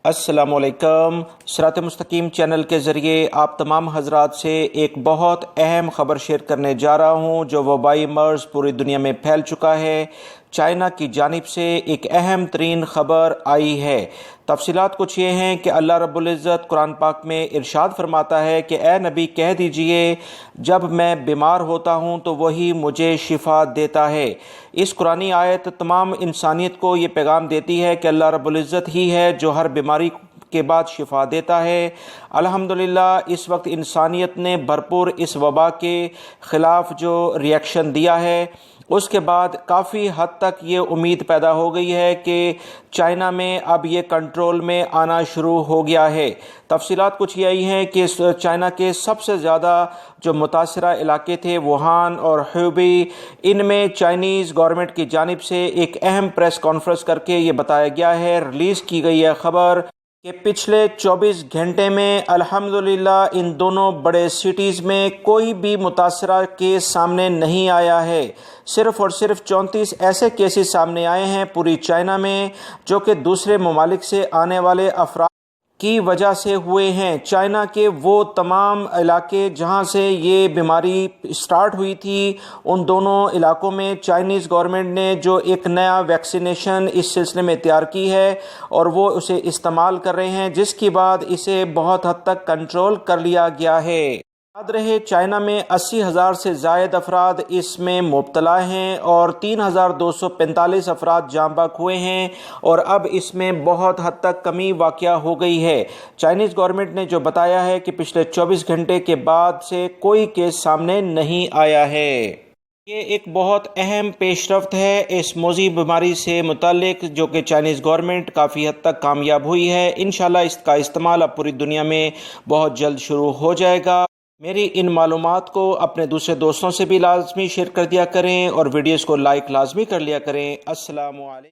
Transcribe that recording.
السلام علیکم۔ صراط مستقیم چینل کے ذریعے آپ تمام حضرات سے ایک بہت اہم خبر شیئر کرنے جا رہا ہوں جو وبائی مرض پوری دنیا میں پھیل چکا ہے۔ چائنا کی جانب سے ایک اہم ترین خبر آئی ہے۔ تفصیلات کچھ یہ ہیں کہ اللہ رب العزت قرآن پاک میں ارشاد فرماتا ہے کہ اے نبی کہہ دیجئے جب میں بیمار ہوتا ہوں تو وہی مجھے شفا دیتا ہے۔ اس قرآنی آیت تمام انسانیت کو یہ پیغام دیتی ہے کہ اللہ رب العزت ہی ہے جو ہر بیماری کے بعد شفا دیتا ہے۔ الحمدللہ اس وقت انسانیت نے بھرپور اس وبا کے خلاف جو ریئیکشن دیا ہے، اس کے بعد کافی حد تک یہ امید پیدا ہو گئی ہے کہ چائنا میں اب یہ کنٹرول میں آنا شروع ہو گیا ہے۔ تفصیلات کچھ یہی ہیں کہ چائنا کے سب سے زیادہ جو متاثرہ علاقے تھے ووہان اور ہیوبی، ان میں چائنیز گورنمنٹ کی جانب سے ایک اہم پریس کانفرنس کر کے یہ بتایا گیا ہے، ریلیز کی گئی ہے خبر کہ پچھلے 24 گھنٹے میں الحمدللہ ان دونوں بڑے سٹیز میں کوئی بھی متاثرہ کیس سامنے نہیں آیا ہے۔ صرف اور صرف 34 ایسے کیسز سامنے آئے ہیں پوری چائنا میں جو کہ دوسرے ممالک سے آنے والے افراد کی وجہ سے ہوئے ہیں۔ چائنا کے وہ تمام علاقے جہاں سے یہ بیماری سٹارٹ ہوئی تھی، ان دونوں علاقوں میں چائنیز گورنمنٹ نے جو ایک نیا ویکسینیشن اس سلسلے میں تیار کی ہے اور وہ اسے استعمال کر رہے ہیں، جس کے بعد اسے بہت حد تک کنٹرول کر لیا گیا ہے۔ یاد رہے چائنا میں 80,000 سے زائد افراد اس میں مبتلا ہیں اور 3,245 افراد جاں بحق ہوئے ہیں اور اب اس میں بہت حد تک کمی واقع ہو گئی ہے۔ چائنیز گورنمنٹ نے جو بتایا ہے کہ پچھلے 24 گھنٹے کے بعد سے کوئی کیس سامنے نہیں آیا ہے۔ یہ ایک بہت اہم پیش رفت ہے اس موذی بیماری سے متعلق جو کہ چائنیز گورنمنٹ کافی حد تک کامیاب ہوئی ہے۔ انشاءاللہ اس کا استعمال اب پوری دنیا میں بہت جلد شروع ہو جائے گا۔ میری ان معلومات کو اپنے دوسرے دوستوں سے بھی لازمی شیئر کر دیا کریں اور ویڈیوز کو لائک لازمی کر لیا کریں۔ السلام علیکم۔